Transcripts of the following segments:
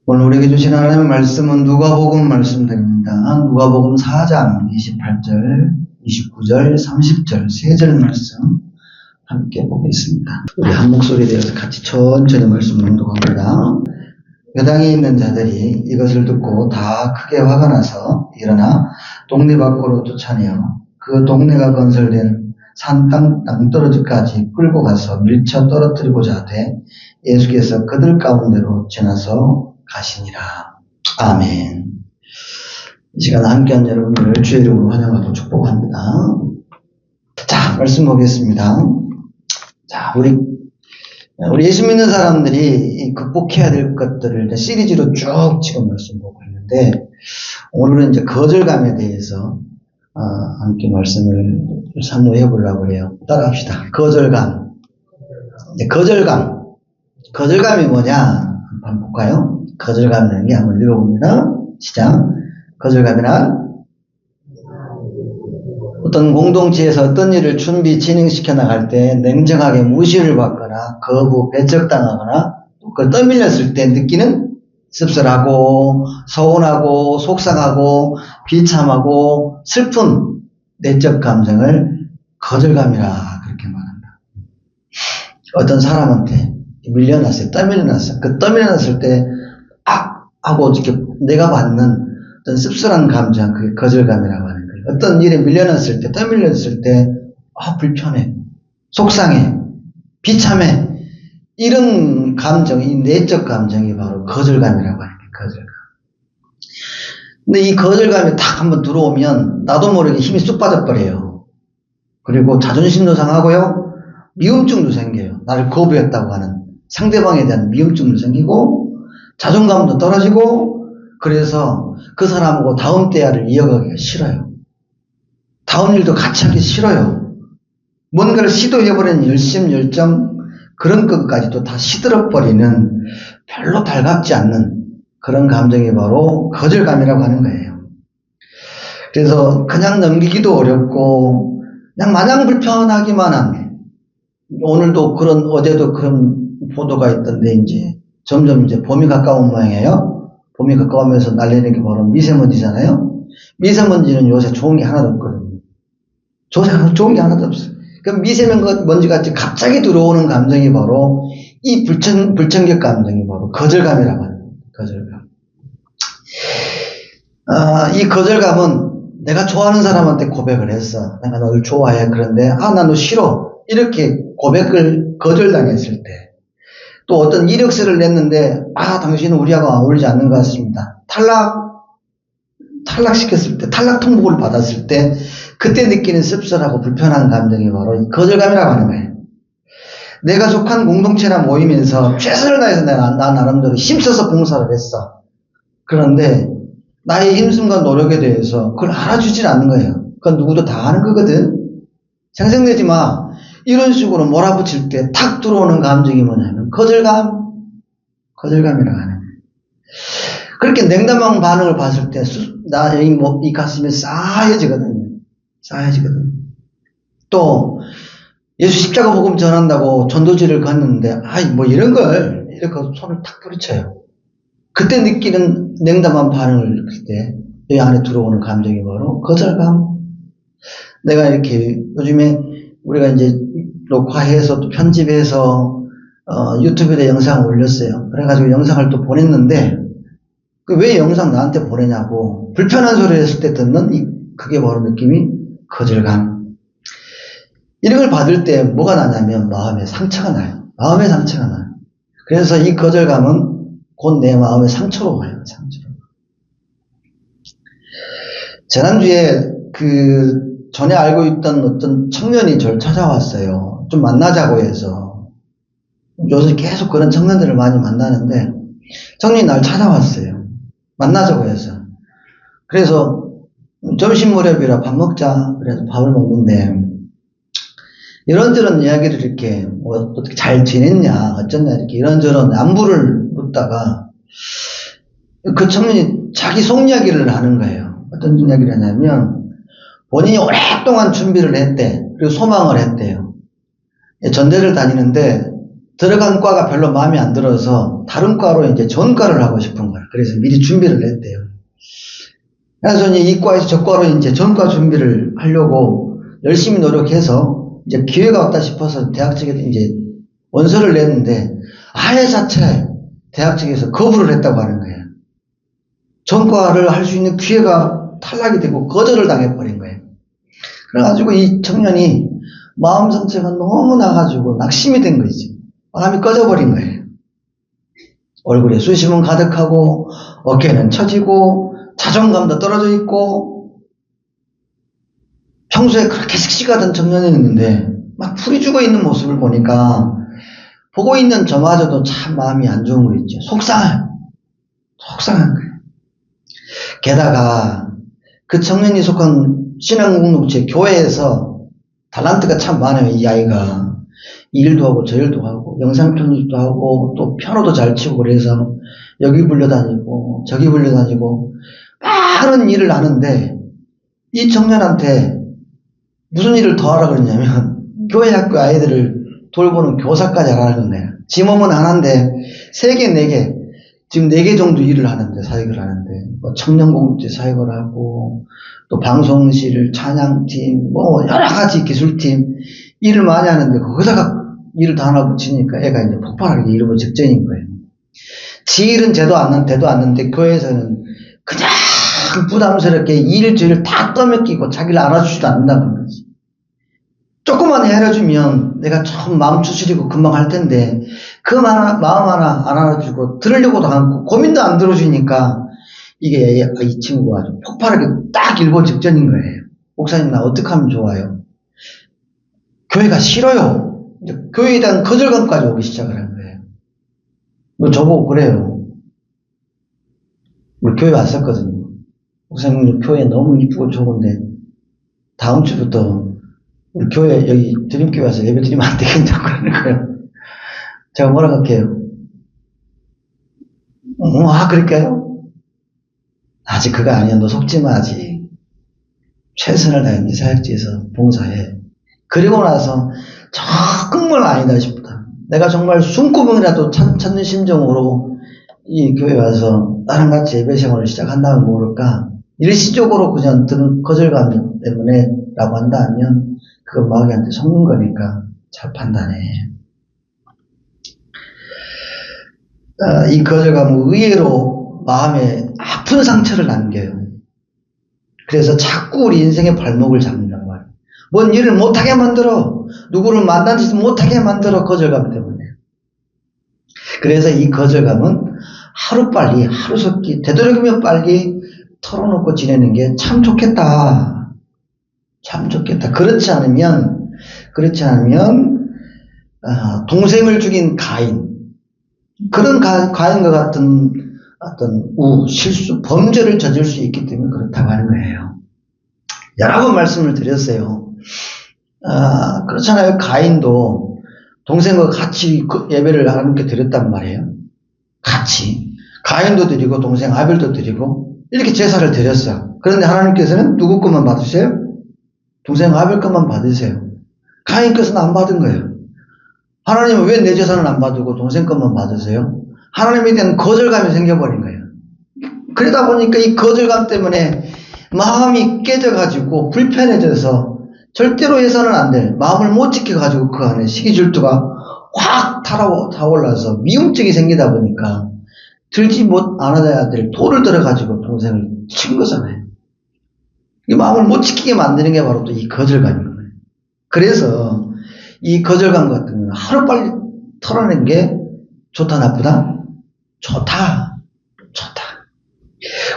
오늘 우리에게 주신 하나님의 말씀은 누가복음 말씀드립니다. 누가복음 4장 28절, 29절, 30절 세 절 말씀 함께 보겠습니다. 우리 한 목소리에 대해서 같이 천천히 말씀 낭독합니다. 여당에 있는 자들이 이것을 듣고 다 크게 화가 나서 일어나 동네 밖으로 쫓아내어 그 동네가 건설된 산 땅떨어지까지 끌고 가서 밀쳐 떨어뜨리고자 하되 예수께서 그들 가운데로 지나서 가시니라. 아멘. 이 시간 함께한 여러분들을 주의 이름으로 환영하고 축복합니다. 자, 말씀 보겠습니다. 자, 우리 예수 믿는 사람들이 극복해야 될 것들을 시리즈로 쭉 지금 말씀 보고 있는데, 오늘은 이제 거절감에 대해서 함께 말씀을 사모해 보려고 해요. 따라합시다. 거절감. 거절감이 뭐냐? 한번 볼까요? 거절감이라는 게 한번 읽어봅니다. 시작. 거절감이란 어떤 공동체에서 어떤 일을 준비 진행시켜 나갈 때 냉정하게 무시를 받거나 거부, 배척당하거나 그걸 떠밀렸을 때 느끼는 씁쓸하고 서운하고 속상하고 비참하고 슬픈 내적 감정을 거절감이라 그렇게 말한다. 어떤 사람한테 밀려났어요. 떠밀려났어요. 그 떠밀려났을 때 하고 이렇게 내가 받는 어떤 씁쓸한 감정, 그게 거절감이라고 하는 거예요. 어떤 일에 밀려났을 때, 떠밀렸을 때, 불편해, 속상해, 비참해, 이런 감정, 이 내적 감정이 바로 거절감이라고 하는 거예요. 거절감. 근데 이 거절감이 딱 한번 들어오면 나도 모르게 힘이 쑥 빠져버려요. 그리고 자존심도 상하고요, 미움증도 생겨요. 나를 거부했다고 하는 상대방에 대한 미움증도 생기고 자존감도 떨어지고, 그래서 그 사람하고 다음 대화를 이어가기가 싫어요. 다음 일도 같이 하기 싫어요. 뭔가를 시도해버리는 열심, 열정, 그런 것까지도 다 시들어버리는 별로 달갑지 않는 그런 감정이 바로 거절감이라고 하는 거예요. 그래서 그냥 넘기기도 어렵고 그냥 마냥 불편하기만 한, 오늘도 어제도 그런 보도가 있던데 점점 봄이 가까운 모양이에요. 봄이 가까우면서 날리는 게 바로 미세먼지잖아요. 미세먼지는 요새 좋은 게 하나도 없거든요. 좋은 게 하나도 없어요. 그럼 미세먼지 같이 갑자기 들어오는 감정이 바로 이 불청객 감정이 바로 거절감이라고 합니다. 거절감. 이 거절감은 내가 좋아하는 사람한테 고백을 했어. 내가 너를 좋아해. 그런데 나 너 싫어. 이렇게 고백을 거절당했을 때, 또 어떤 이력서를 냈는데 당신은 우리하고 어울리지 않는 것 같습니다. 탈락시켰을 때, 탈락 통보를 받았을 때 그때 느끼는 씁쓸하고 불편한 감정이 바로 이 거절감이라고 하는 거예요. 내가 속한 공동체나 모임에서 최선을 다해서 나 나름대로 힘써서 봉사를 했어. 그런데 나의 힘씀과 노력에 대해서 그걸 알아주질 않는 거예요. 그건 누구도 다 아는 거거든. 생색내지 마. 이런 식으로 몰아붙일 때 탁 들어오는 감정이 뭐냐면 거절감이라고 하는 거예요. 그렇게 냉담한 반응을 봤을 때 이 가슴이 싸해지거든요. 또 예수 십자가 복음 전한다고 전도지를 걷는데 이런 걸 이렇게 손을 탁 뿌리쳐요. 그때 느끼는 냉담한 반응을 느낄 때 이 안에 들어오는 감정이 바로 거절감. 내가 이렇게 요즘에 우리가 녹화해서 또 편집해서 유튜브에 영상을 올렸어요. 그래가지고 영상을 또 보냈는데 왜 영상 나한테 보내냐고 불편한 소리 했을 때 듣는 그게 바로 느낌이 거절감. 이런 걸 받을 때 뭐가 나냐면 마음에 상처가 나요. 그래서 이 거절감은 곧 내 마음의 상처로 와요. 지난주에 전에 알고 있던 어떤 청년이 저를 찾아왔어요. 좀 만나자고 해서. 요새 계속 그런 청년들을 많이 만나는데 청년이 날 찾아왔어요. 만나자고 해서. 그래서 점심 무렵이라 밥 먹자. 그래서 밥을 먹는데 이런저런 이야기를 이렇게 어떻게 잘 지냈냐 어쩌냐 이렇게 이런저런 안부를 묻다가 그 청년이 자기 속 이야기를 하는 거예요. 어떤 이야기를 하냐면 본인이 오랫동안 준비를 했대. 그리고 소망을 했대요. 전대를 다니는데 들어간 과가 별로 마음에 안 들어서 다른 과로 이제 전과를 하고 싶은 거야. 그래서 미리 준비를 했대요. 그래서 이제 이 과에서 저 과로 이제 전과 준비를 하려고 열심히 노력해서 이제 기회가 왔다 싶어서 대학 측에 이제 원서를 냈는데 아예 자체 대학 측에서 거부를 했다고 하는 거예요. 전과를 할 수 있는 기회가 탈락이 되고 거절을 당해버린 거예요. 그래가지고 이 청년이 마음 상처가 너무 나가지고 낙심이 된 거지. 마음이 꺼져버린 거예요. 얼굴에 수심은 가득하고 어깨는 처지고 자존감도 떨어져 있고 평소에 그렇게 씩씩하던 청년이었는데 막 풀이 죽어 있는 모습을 보니까 보고 있는 저마저도 참 마음이 안 좋은 거 있죠. 속상한 거예요. 게다가 그 청년이 속한 신앙공동체 교회에서 탤런트가 참 많아요. 이 아이가 이 일도 하고 저 일도 하고 영상 편집도 하고 또 피아노도 잘 치고 그래서 여기 불려다니고 저기 불려다니고 많은 일을 하는데 이 청년한테 무슨 일을 더 하라 그러냐면 교회 학교 아이들을 돌보는 교사까지 하라는 거예요. 지 몸은 하나인데 3개, 4개 지금 4개 정도 일을 하는데 사역을 하는데 뭐 청년공동체 사역을 하고 또 방송실 찬양팀 뭐 여러 가지 기술팀 일을 많이 하는데 거기다가 일을 다 하나 붙이니까 애가 이제 폭발하게 이러고 직전인 거예요. 지 일은 돼도 않는데 교회에서는 그냥 부담스럽게 일 저 일 다 떠맡기고 자기를 알아주지도 않는다는 거지. 조금만 해주면 내가 좀 마음 추스리고 금방 할 텐데 그 마음 하나 안 알아주고 들으려고도 않고 고민도 안 들어주니까 이게 이 친구가 아주 폭발하게 딱 일보 직전인 거예요. 목사님 나 어떻게 하면 좋아요? 교회가 싫어요. 이제 교회에 대한 거절감까지 오기 시작을 한 거예요. 뭐 저보고 그래요. 우리 교회 왔었거든요. 목사님 교회 너무 이쁘고 좋은데 다음 주부터 우리 교회 여기 드림교회 와서 예배 드리면 안 되겠냐고 그러는 거예요. 제가 뭐라고 할게요? 그럴까요? 아직 그거 아니야. 너 속지 마 아직. 최선을 다해 네 사역지에서 봉사해. 그리고 나서 정말 아니다 싶다. 내가 정말 숨구멍이라도 찾는 심정으로 이 교회 와서 나랑 같이 예배 생활을 시작한다면 모를까. 일시적으로 그냥 드는 거절감 때문에 라고 한다면 그건 마귀한테 속는 거니까 잘 판단해. 이 거절감은 의외로 마음에 아픈 상처를 남겨요. 그래서 자꾸 우리 인생의 발목을 잡는단 말이에요. 뭔 일을 못하게 만들어. 누구를 만나지 못하게 만들어. 거절감 때문에. 그래서 이 거절감은 하루빨리 하루속히 되도록이면 빨리 털어놓고 지내는 게 참 좋겠다. 참 좋겠다. 그렇지 않으면 동생을 죽인 가인 그런 가인과 같은 어떤 실수 범죄를 저질 수 있기 때문에 그렇다고 하는 거예요. 여러 번 말씀을 드렸어요. 그렇잖아요. 가인도 동생과 같이 예배를 하나님께 드렸단 말이에요. 같이 가인도 드리고 동생 아벨도 드리고 이렇게 제사를 드렸어. 그런데 하나님께서는 누구 것만 받으세요? 동생 아벨 것만 받으세요. 가인 것은 안 받은 거예요. 하나님은 왜 내 제사는 안 받고 동생 것만 받으세요? 하나님에 대한 거절감이 생겨버린 거예요. 그러다 보니까 이 거절감 때문에 마음이 깨져가지고 불편해져서 절대로 해서는 안 될 마음을 못 지켜가지고 그 안에 시기질투가 확 타올라서 미움증이 생기다 보니까 들지 않아야 될 돌을 들어가지고 동생을 친 거잖아요. 이 마음을 못 지키게 만드는 게 바로 또 이 거절감인 거예요. 그래서 이 거절감 같은 건 하루빨리 털어낸 게 좋다 나쁘다? 좋다.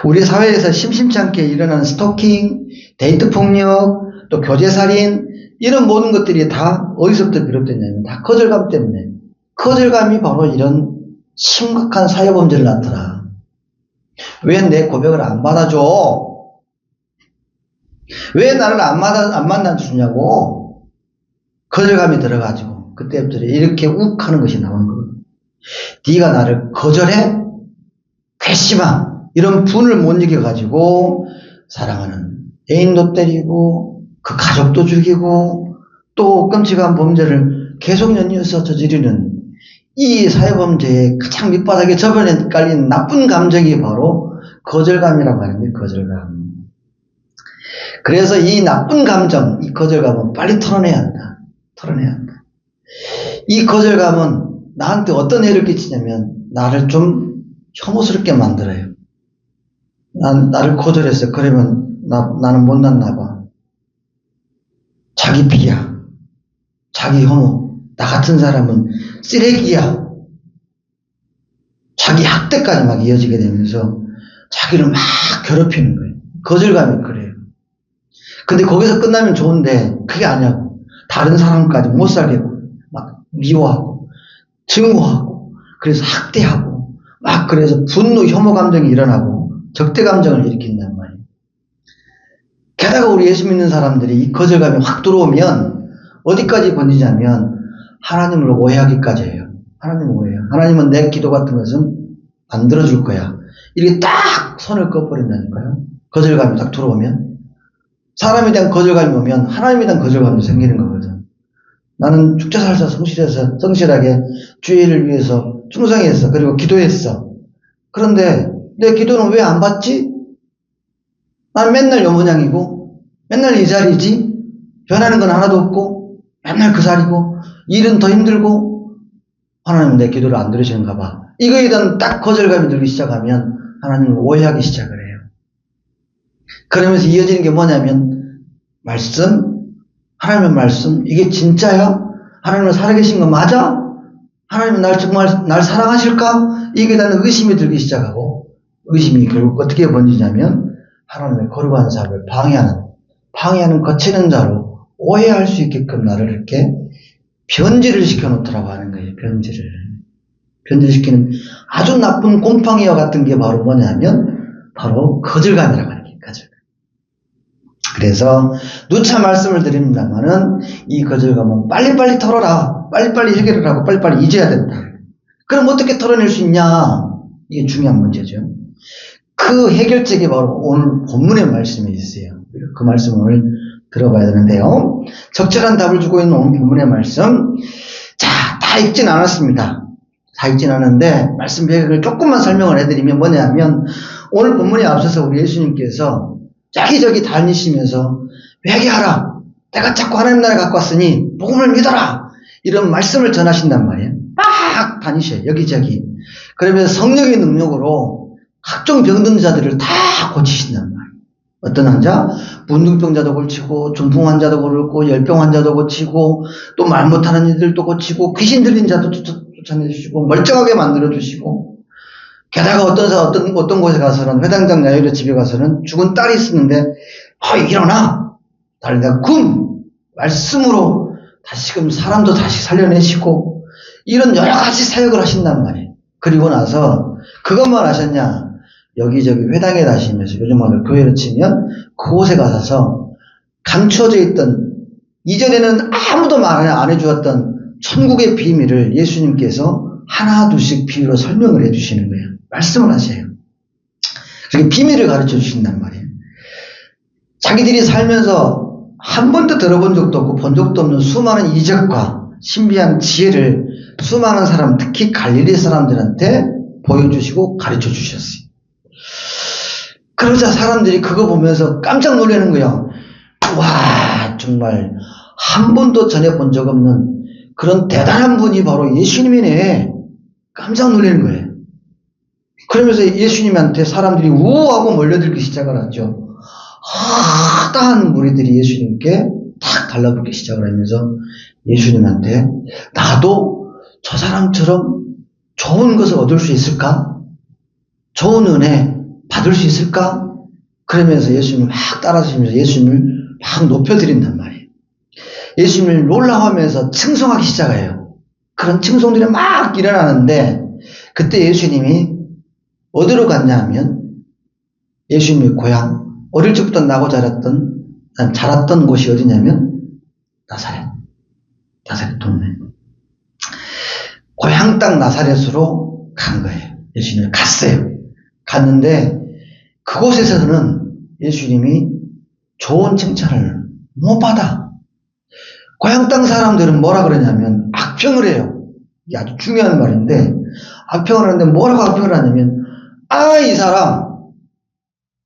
우리 사회에서 심심치 않게 일어나는 스토킹, 데이트 폭력, 또 교제살인 이런 모든 것들이 다 어디서부터 비롯됐냐면 다 거절감 때문에. 거절감이 바로 이런 심각한 사회범죄를 낳더라. 왜 내 고백을 안 받아줘? 왜 나를 안 만나주냐고? 거절감이 들어가지고 그때부터 이렇게 욱하는 것이 나오는 거거든요. 네가 나를 거절해? 괘씸함 이런 분을 못 이겨가지고 사랑하는 애인도 때리고 그 가족도 죽이고 또 끔찍한 범죄를 계속 연이어서 저지르는 이 사회범죄의 가장 밑바닥에 저변에 깔린 나쁜 감정이 바로 거절감이라고 하는 거예요. 거절감. 그래서 이 나쁜 감정, 이 거절감은 빨리 털어내야 한다. 털어내야 한다. 이 거절감은 나한테 어떤 해를 끼치냐면 나를 좀 혐오스럽게 만들어요. 나를 거절했어. 그러면 나는 못났나 봐. 자기 비하, 자기 혐오, 나 같은 사람은 쓰레기야. 자기 학대까지 막 이어지게 되면서 자기를 막 괴롭히는 거예요. 거절감이 그래요. 근데 거기서 끝나면 좋은데 그게 아니라고. 다른 사람까지 못 살게 막 미워하고 증오하고 그래서 학대하고 막 그래서 분노, 혐오 감정이 일어나고 적대 감정을 일으킨단 말이에요. 게다가 우리 예수 믿는 사람들이 이 거절감이 확 들어오면 어디까지 번지냐면 하나님을 오해하기까지 해요. 하나님을 오해해요. 하나님은 내 기도 같은 것은 안 들어줄 거야. 이렇게 딱 손을 꺼버린다니까요. 거절감이 딱 들어오면. 사람에 대한 거절감이 오면 하나님에 대한 거절감이 생기는 거거든. 나는 죽자살자 성실하게 주의를 위해서 충성했어. 그리고 기도했어. 그런데 내 기도는 왜 안 받지? 나는 맨날 요 모양이고 맨날 이 자리지. 변하는 건 하나도 없고 맨날 그 자리고 일은 더 힘들고 하나님은 내 기도를 안 들으시는가 봐. 이거에 대한 딱 거절감이 들기 시작하면 하나님을 오해하기 시작을 해요. 그러면서 이어지는 게 뭐냐면 말씀, 하나님의 말씀, 이게 진짜야? 하나님은 살아계신 거 맞아? 하나님은 정말 날 사랑하실까? 이게 대한 의심이 들기 시작하고 의심이 결국 어떻게 번지냐면 하나님의 거룩한 사업을 방해하는 거치는 자로 오해할 수 있게끔 나를 이렇게 변질을 시켜놓더라고 하는 거예요. 변질시키는 아주 나쁜 곰팡이와 같은 게 바로 뭐냐면 바로 거절감이라고 하는 거예요. 거절감. 그래서 누차 말씀을 드립니다만은 이 거절감은 빨리빨리 털어라. 빨리빨리 해결을 하고 빨리빨리 잊어야 된다. 그럼 어떻게 털어낼 수 있냐? 이게 중요한 문제죠. 그 해결책이 바로 오늘 본문의 말씀이 있어요. 그 말씀을 들어봐야 되는데요. 적절한 답을 주고 있는 오늘 본문의 말씀. 자, 다 읽진 않았습니다. 다 읽진 않았는데 말씀 배경을 조금만 설명을 해드리면 뭐냐면 오늘 본문에 앞서서 우리 예수님께서 여기저기 다니시면서 회개하라. 내가 자꾸 하나님 나라에 갖고 왔으니 복음을 믿어라. 이런 말씀을 전하신단 말이에요. 막 다니셔요. 여기저기. 그러면서 성령의 능력으로 각종 병든 자들을 다 고치신단 말이에요. 어떤 환자? 문둥병자도 고치고 중풍 환자도 고치고 열병 환자도 고치고 또 말 못하는 이들도 고치고 귀신 들린 자도 쫓아내주시고 멀쩡하게 만들어주시고 게다가 어떤 곳에 가서는 회당장 야유의 집에 가서는 죽은 딸이 있었는데 일어나! 나를 내가 말씀으로 다시금 사람도 다시 살려내시고 이런 여러 가지 사역을 하신단 말이에요. 그리고 나서 그것만 하셨냐? 여기저기 회당에 다니면서 요즘 말로 교회를 치면 그곳에 가서 감춰져 있던 이전에는 아무도 말 안 해주었던 천국의 비밀을 예수님께서 하나 둘씩 비유로 설명을 해주시는 거예요. 말씀을 하세요. 그렇게 비밀을 가르쳐 주신단 말이에요. 자기들이 살면서 한 번도 들어본 적도 없고 본 적도 없는 수많은 이적과 신비한 지혜를 수많은 사람, 특히 갈릴리 사람들한테 보여주시고 가르쳐 주셨어요. 그러자 사람들이 그거 보면서 깜짝 놀라는 거예요. 와, 정말 한 번도 전에 본 적 없는 그런 대단한 분이 바로 예수님이네. 깜짝 놀라는 거예요. 그러면서 예수님한테 사람들이 우하고 몰려들기 시작을 하죠. 하다한 무리들이 예수님께 탁 달라붙기 시작을 하면서 예수님한테 나도 저 사람처럼 좋은 것을 얻을 수 있을까? 좋은 은혜 받을 수 있을까? 그러면서 예수님을 막 따라주시면서 예수님을 막 높여드린단 말이에요. 예수님을 놀라워하면서 칭송하기 시작해요. 그런 칭송들이 막 일어나는데 그때 예수님이 어디로 갔냐 하면 예수님의 고향, 어릴 적부터 나고 자랐던 곳이 어디냐면 나사렛 동네. 고향 땅 나사렛으로 간 거예요. 예수님이 갔어요. 갔는데 그곳에서는 예수님이 좋은 칭찬을 못 받아. 고향 땅 사람들은 뭐라 그러냐면 악평을 해요. 이게 아주 중요한 말인데, 악평을 하는데 뭐라고 악평을 하냐면, 이 사람,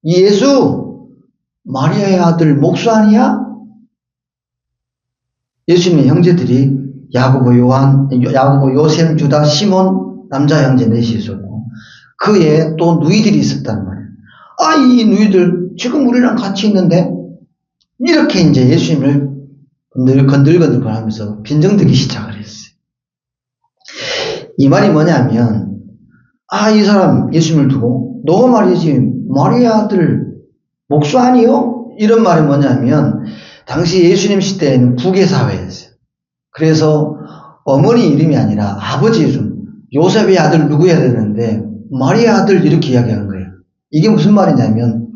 이 예수, 마리아의 아들 목수 아니야? 예수님의 형제들이 야고보, 요한, 야고보, 요셉, 유다, 시몬, 남자 형제 넷이 있었고, 그 외에 또 누이들이 있었단 말이에요. 이 누이들, 지금 우리랑 같이 있는데, 이렇게 이제 예수님을 건들건들 하면서 빈정대기 시작을 했어요. 이 말이 뭐냐면, 이 사람 예수님을 두고, 너가 말이지, 마리아 아들 목수 아니요? 이런 말이 뭐냐면, 당시 예수님 시대에는 부계사회였어요. 그래서 어머니 이름이 아니라 아버지 이름, 요셉의 아들 누구야 되는데, 마리아 아들 이렇게 이야기하는 거예요. 이게 무슨 말이냐면,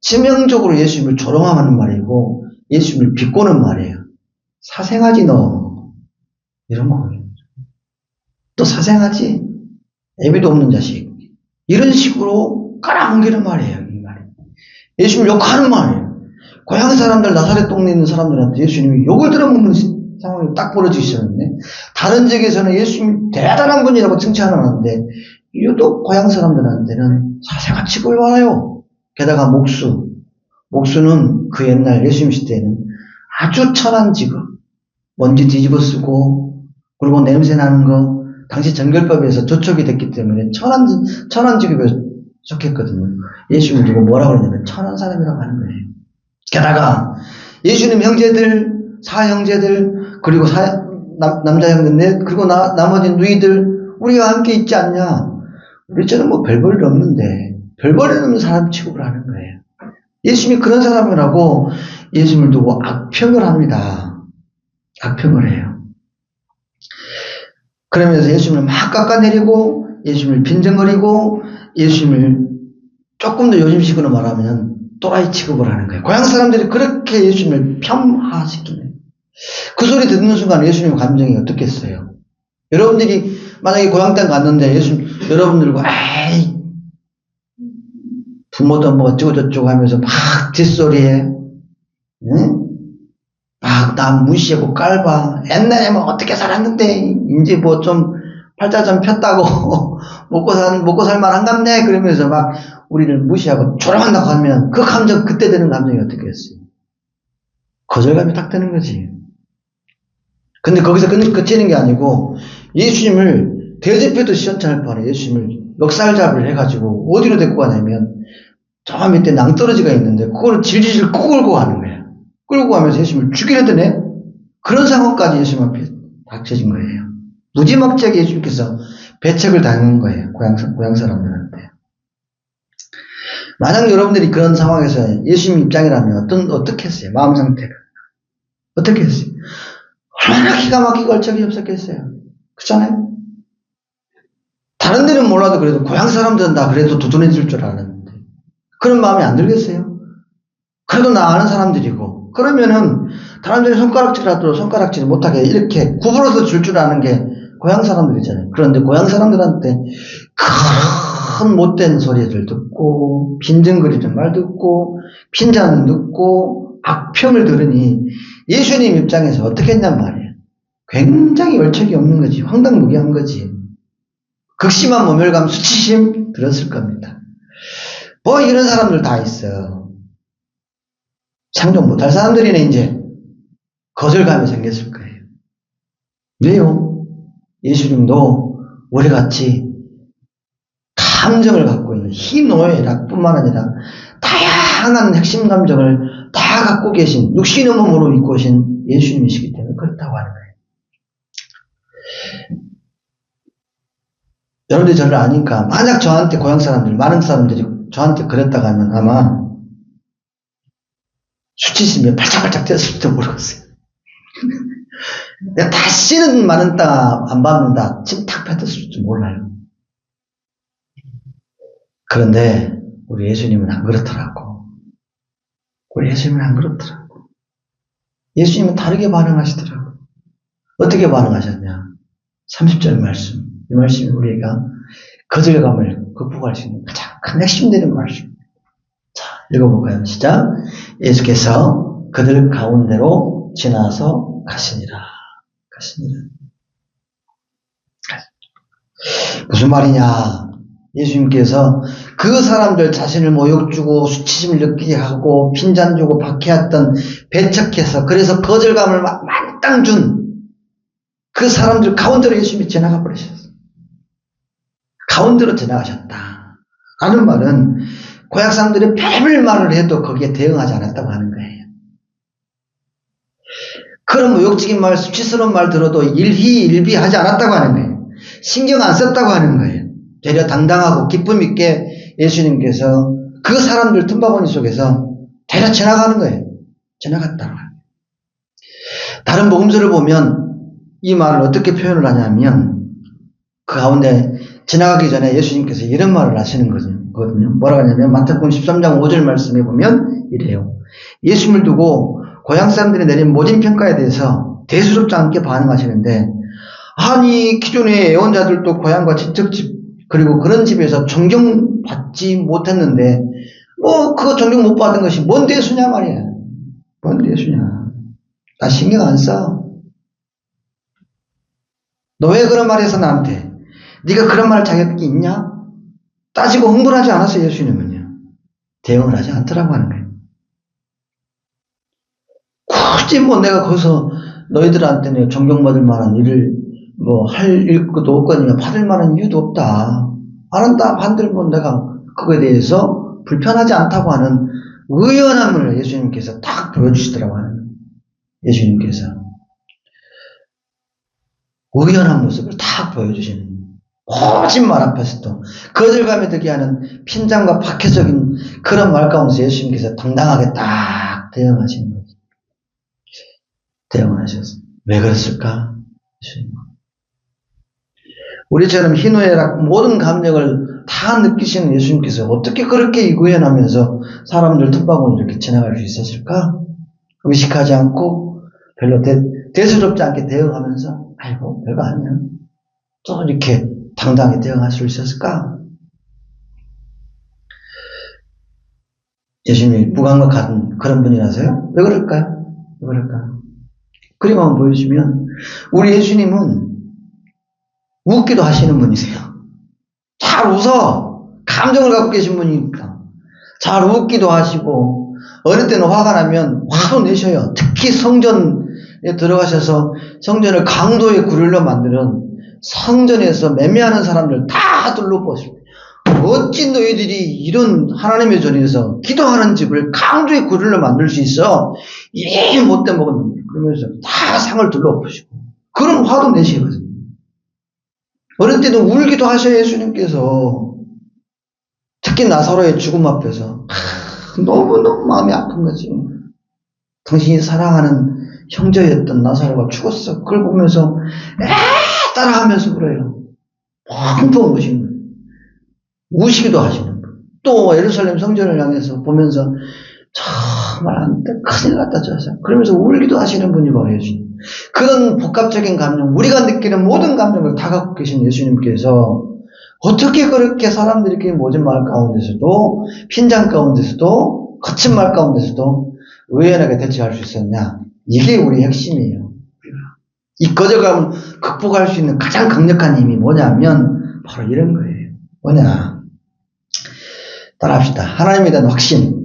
치명적으로 예수님을 조롱하는 말이고, 예수님을 비꼬는 말이에요. 사생하지 너. 이런 거예요. 또 사생하지? 애비도 없는 자식. 이런 식으로 깔아뭉개는 말이에요. 이 말이. 예수님을 욕하는 말이에요. 고향 사람들, 나사렛 동네에 있는 사람들한테 예수님이 욕을 들어먹는 상황이 딱 벌어지기 시작했네. 다른 지역에서는 예수님이 대단한 분이라고 칭찬하는데, 유독 고향 사람들한테는 사생아 취급을 받아요. 게다가 목수는 그 옛날 예수님 시대에는 아주 천한 직업. 먼지 뒤집어 쓰고, 그리고 냄새 나는 거, 당시 정결법에서 저촉이 됐기 때문에 천한 직업에 속했거든요. 예수님 두고 뭐라고 그러냐면 천한 사람이라고 하는 거예요. 게다가 예수님 형제들, 사형제들, 그리고 남자 형제들, 그리고 나머지 누이들, 우리와 함께 있지 않냐? 우리처럼 뭐 별 볼 일 없는데, 별 볼 일 없는 사람 취급을 하는 거예요. 예수님이 그런 사람이라고 예수님을 두고 악평을 합니다. 악평을 해요. 그러면서 예수님을 막 깎아내리고, 예수님을 빈정거리고, 예수님을 조금 더 요즘식으로 말하면 또라이 취급을 하는 거예요. 고향 사람들이 그렇게 예수님을 폄하시키는. 그 소리 듣는 순간 예수님 감정이 어떻겠어요? 여러분들이 만약에 고향 땅 갔는데 여러분들과 부모도 뭐 어쩌고저쩌고 하면서 막 뒷소리에, 응? 막 나 무시하고 깔봐. 옛날에 뭐 어떻게 살았는데 이제 뭐 좀 팔자 좀 폈다고 먹고 살만한 갑네 그러면서 막 우리를 무시하고 조롱한다고 하면 그 감정, 그때 드는 감정이 어떻겠어요? 거절감이 딱 드는 거지. 근데 거기서 그치는 게 아니고 예수님을 대접해도 시원찮을 뻔해. 예수님을 멱살잡이를 해가지고 어디로 데리고 가냐면 저 밑에 낭떠러지가 있는데 그거를 질질 끌고 가는 거예요. 끌고 가면서 예수님을 죽이려던 애 그런 상황까지 예수님 앞에 닥쳐진 거예요. 무지막지하게 예수님께서 배척을 당한 거예요. 고향 사람들한테. 만약 여러분들이 그런 상황에서 예수님 입장이라면 어떻게 했어요? 마음 상태가. 어떻게 했어요? 얼마나 기가 막히고 얼척이 없었겠어요. 그렇잖아요? 다른 데는 몰라도 그래도 고향 사람들은 다 그래도 두둔해줄 줄 아는데 그런 마음이 안 들겠어요? 그래도 나 아는 사람들이고 그러면은 다른 데는 손가락질하더라도 손가락질 못하게 이렇게 구부러서 줄 아는 게 고향 사람들이잖아요. 그런데 고향 사람들한테 큰 못된 소리를 듣고 빈정거리는 말 듣고 핀잔 듣고 악평을 들으니 예수님 입장에서 어떻게 했냔 말이에요. 굉장히 얼척이 없는 거지. 황당무계한 거지. 극심한 모멸감, 수치심 들었을 겁니다. 뭐 이런 사람들 다 있어. 상종 못할 사람들이네 이제. 거절감이 생겼을 거예요. 왜요? 예수님도 우리같이 감정을 갖고 있는 희노애락뿐만 아니라 다양한 핵심 감정을 다 갖고 계신 육신의 몸으로 입고 오신 예수님이시기 때문에 그렇다고 하는 거예요. 여러분들이 저를 아니까 만약 저한테 고향 사람들 많은 사람들이 저한테 그랬다가 하면 아마 수치심에 발짝발짝 뛰었을지도 모르겠어요. 내가 다시는 많은 땅 안 받는다. 침 탁 뱉었을지 몰라요. 그런데 우리 예수님은 안 그렇더라고. 우리 예수님은 안 그렇더라고. 예수님은 다르게 반응하시더라고. 어떻게 반응하셨냐? 30절 말씀. 이 말씀이 우리가 거절감을 극복할 수 있는 가장 큰 핵심되는 말씀. 자, 읽어볼까요? 시작. 예수께서 그들 가운데로 지나서 가시니라. 무슨 말이냐? 예수님께서 그 사람들 자신을 모욕 주고 수치심을 느끼게 하고 핀잔 주고 박해했던 배척해서 그래서 거절감을 만땅 준 그 사람들 가운데로 예수님이 지나가 버리셨어요. 가운데로 지나가셨다. 라는 말은 고약 사람들이 별별 말을 해도 거기에 대응하지 않았다고 하는 거예요. 그런 모욕적인 말, 수치스러운 말 들어도 일희일비하지 않았다고 하는 거예요. 신경 안 썼다고 하는 거예요. 되려 당당하고 기쁨 있게 예수님께서 그 사람들 틈바구니 속에서 되려 지나가는 거예요. 지나갔다고 합니다. 다른 복음서를 보면 이 말을 어떻게 표현을 하냐면 그 가운데 지나가기 전에 예수님께서 이런 말을 하시는 거거든요. 뭐라고 하냐면 마태복음 13장 5절 말씀에 보면 이래요. 예수님을 두고 고향 사람들이 내린 모진 평가에 대해서 대수롭지 않게 반응하시는데 아니 기존의 예언자들도 고향과 친척집 그리고 그런 집에서 존경받지 못했는데 뭐 그거 존경 못 받은 것이 뭔 대수냐 말이야. 뭔 대수냐. 나 신경 안 써. 너 왜 그런 말 해서 나한테? 네가 그런 말 할 자격이 있냐? 따지고 흥분하지 않았어요. 예수님은요. 대응을 하지 않더라고 하는 거예요. 굳이 뭐 내가 거기서 너희들한테는 존경받을 만한 일을 뭐 할 일도 없거니와 받을 만한 이유도 없다. 안 한다 반들 뭐 내가 그거에 대해서 불편하지 않다고 하는 의연함을 예수님께서 딱 보여주시더라고 하는 거예요. 예수님께서 의연한 모습을 딱 보여주시는 모진 말 앞에서도 거절감에 들게 하는 핀잔과 박해적인 그런 말 가운데서 예수님께서 당당하게 딱 대응하시는 거죠. 대응을 하셨어요. 왜 그랬을까? 우리처럼 희노애락 모든 감정을 다 느끼시는 예수님께서 어떻게 그렇게 의연하면서 사람들 틈바구니 이렇게 지나갈 수 있었을까? 의식하지 않고 별로 대수롭지 않게 대응하면서 아이고 별거 아니야. 또 이렇게 당당하게 대응할 수 있었을까? 예수님이 무감각한 그런 분이라서요? 왜 그럴까요? 왜 그럴까요? 그림 한번 보여주시면 우리 예수님은 웃기도 하시는 분이세요. 잘 웃어. 감정을 갖고 계신 분이니까. 잘 웃기도 하시고 어느 때는 화가 나면 화도 내셔요. 특히 성전에 들어가셔서 성전을 강도의 구릴로 만드는 성전에서 매매하는 사람들 다 둘러보시고 어찌 너희들이 이런 하나님의 전에서 기도하는 집을 강도의 구릴로 만들 수 있어? 이 못된 먹은 놈들. 그러면서 다 상을 둘러보시고 그런 화도 내시거든요. 어느 때는 울기도 하셔요. 예수님께서. 특히 나사로의 죽음 앞에서 너무너무 마음이 아픈 거지. 당신이 사랑하는 형제였던 나사로가 죽었어. 그걸 보면서 따라하면서 그래요. 펑펑 우시는 거예요. 우시기도 하시는 거예요. 또 예루살렘 성전을 향해서 보면서 정말 안 돼. 큰일 났다 저서 그러면서 울기도 하시는 분이 바로 예수님. 그런 복합적인 감정, 우리가 느끼는 모든 감정을 다 갖고 계신 예수님께서 어떻게 그렇게 사람들이 이렇게 모진 말 가운데서도 핀잔 가운데서도 거친 말 가운데서도 의연하게 대처할 수 있었냐? 이게 우리의 핵심이에요. 이 거절감을 극복할 수 있는 가장 강력한 힘이 뭐냐면 바로 이런 거예요. 뭐냐? 따라합시다. 하나님에 대한 확신.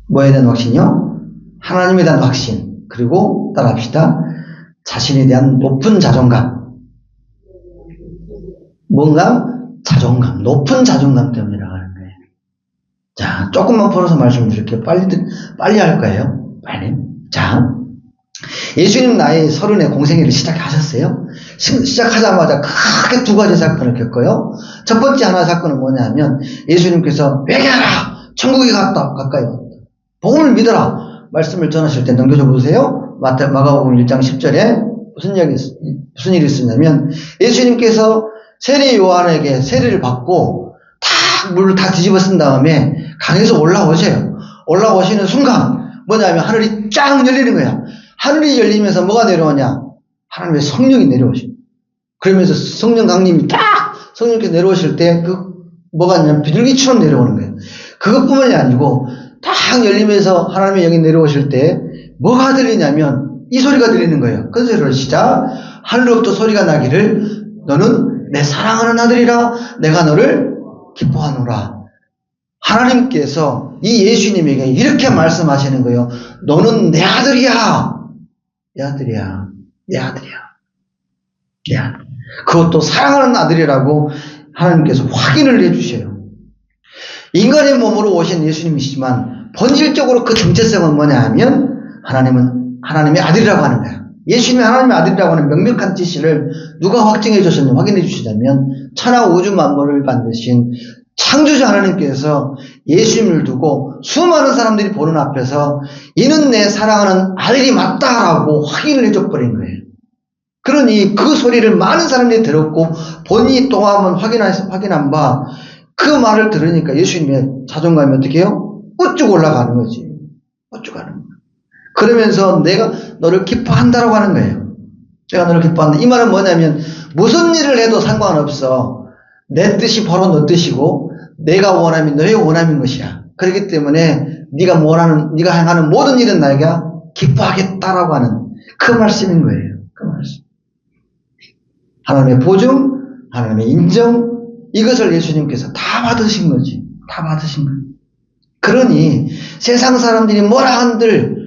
뭐에 대한 확신이요? 하나님에 대한 확신. 그리고 따라합시다. 자신에 대한 높은 자존감. 뭔가 자존감, 높은 자존감 때문이라고 하는 거예요. 자, 조금만 풀어서 말씀을 드릴게요. 빨리 할 거예요. 빨리. 자, 예수님 나이 30에 공생애를 시작하셨어요. 시작하자마자 크게 두 가지 사건을 겪어요. 첫 번째 하나 사건은 뭐냐면 예수님께서 회개하라! 천국에 가까이 왔다. 복음을 믿어라! 말씀을 전하실 때 넘겨줘 보세요. 마가복음 1장 10절에 무슨 일이 있었냐면 예수님께서 세례 요한에게 세례를 받고 물을 다 뒤집어 쓴 다음에 강에서 올라오세요. 올라오시는 순간 뭐냐면 하늘이 쫙 열리는 거야. 하늘이 열리면서 뭐가 내려오냐? 하나님의 성령이 내려오십니다. 그러면서 성령 강림이 성령께서 내려오실 때 뭐가 있냐면 비둘기처럼 내려오는 거예요. 그것뿐만이 아니고 딱 열리면서 하나님의 영이 내려오실 때 뭐가 들리냐면 이 소리가 들리는 거예요. 큰 소리로 시작. 하늘로부터 소리가 나기를 너는 내 사랑하는 아들이라 내가 너를 기뻐하노라. 하나님께서 이 예수님에게 이렇게 말씀하시는 거예요. 너는 내 아들이야. 내 아들이야. 내 아들이야. 내 아들. 그것도 사랑하는 아들이라고 하나님께서 확인을 해주셔요. 인간의 몸으로 오신 예수님이시지만 본질적으로 그 정체성은 뭐냐 하면 하나님은 하나님의 아들이라고 하는 거야. 예수님이 하나님의 아들이라고 하는 명백한 지시를 누가 확증해 주셨는지 확인해 주시자면 천하 우주 만물을 만드신 창조주 하나님께서 예수님을 두고 수많은 사람들이 보는 앞에서 이는 내 사랑하는 아들이 맞다라고 확인을 해줘버린 거예요. 그러니 그 소리를 많은 사람들이 들었고 본인이 또 한번 확인한 바 그 말을 들으니까 예수님의 자존감이 어떻게 해요? 우쭉 올라가는 거지. 우쭉 가는 거야. 그러면서 내가 너를 기뻐한다라고 하는 거예요. 내가 너를 기뻐한다. 이 말은 뭐냐면 무슨 일을 해도 상관없어. 내 뜻이 바로 너 뜻이고 내가 원함이 너의 원함인 것이야. 그렇기 때문에 네가 행하는 모든 일은 내가 기뻐하겠다라고 하는 그 말씀인 거예요. 그 말씀. 하나님의 보증, 하나님의 인정, 이것을 예수님께서 다 받으신 거지. 다 받으신 거예요. 그러니 세상 사람들이 뭐라 한들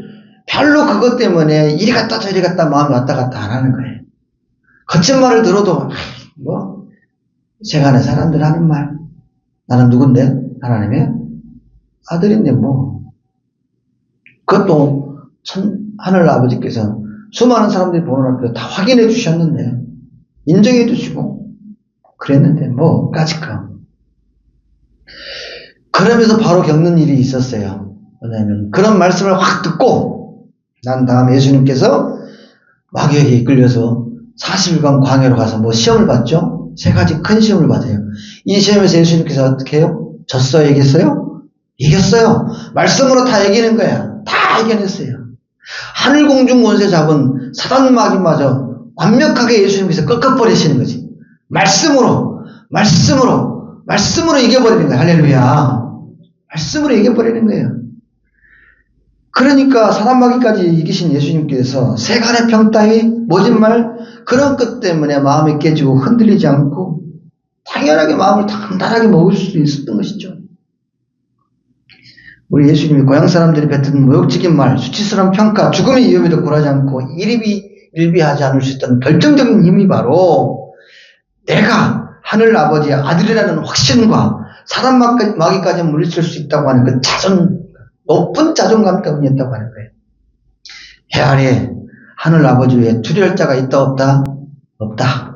별로 그것 때문에 이리 갔다 저리 갔다 마음이 왔다 갔다 안 하는 거예요. 거친 말을 들어도 세간의 사람들 하는 말, 나는 누군데? 하나님의 아들인데 그것도 하늘 아버지께서 수많은 사람들이 보는 앞에서 다 확인해 주셨는데 인정해 주시고 그랬는데 까짓거. 그러면서 바로 겪는 일이 있었어요. 뭐냐면 그런 말씀을 확 듣고 난 다음 예수님께서 마귀에게 이끌려서 40일간 광야로 가서 시험을 봤죠. 3가지 큰 시험을 받아요. 이 시험에서 예수님께서 어떻게 해요? 졌어요? 이겼어요? 이겼어요. 말씀으로 다 이기는 거야. 다 이겨냈어요. 하늘 공중 권세 잡은 사단 마귀마저 완벽하게 예수님께서 꺾어버리시는 거지. 말씀으로 이겨버리는 거야. 할렐루야. 말씀으로 이겨버리는 거예요. 그러니까 사단마귀까지 이기신 예수님께서 세간의 평 따위 모진 말 그런 것 때문에 마음이 깨지고 흔들리지 않고 당연하게 마음을 단단하게 먹을 수 있었던 것이죠. 우리 예수님이 고향 사람들이 뱉은 모욕적인 말, 수치스러운 평가, 죽음의 위협에도 굴하지 않고 일비하지 않을 수 있던 결정적인 힘이 바로 내가 하늘 아버지의 아들이라는 확신과 사단 마귀까지 물리칠 수 있다고 하는 그 높은 자존감 때문이었다고 하는 거예요. 해 아래 하늘 아버지 외에 두려울 자가 있다 없다? 없다.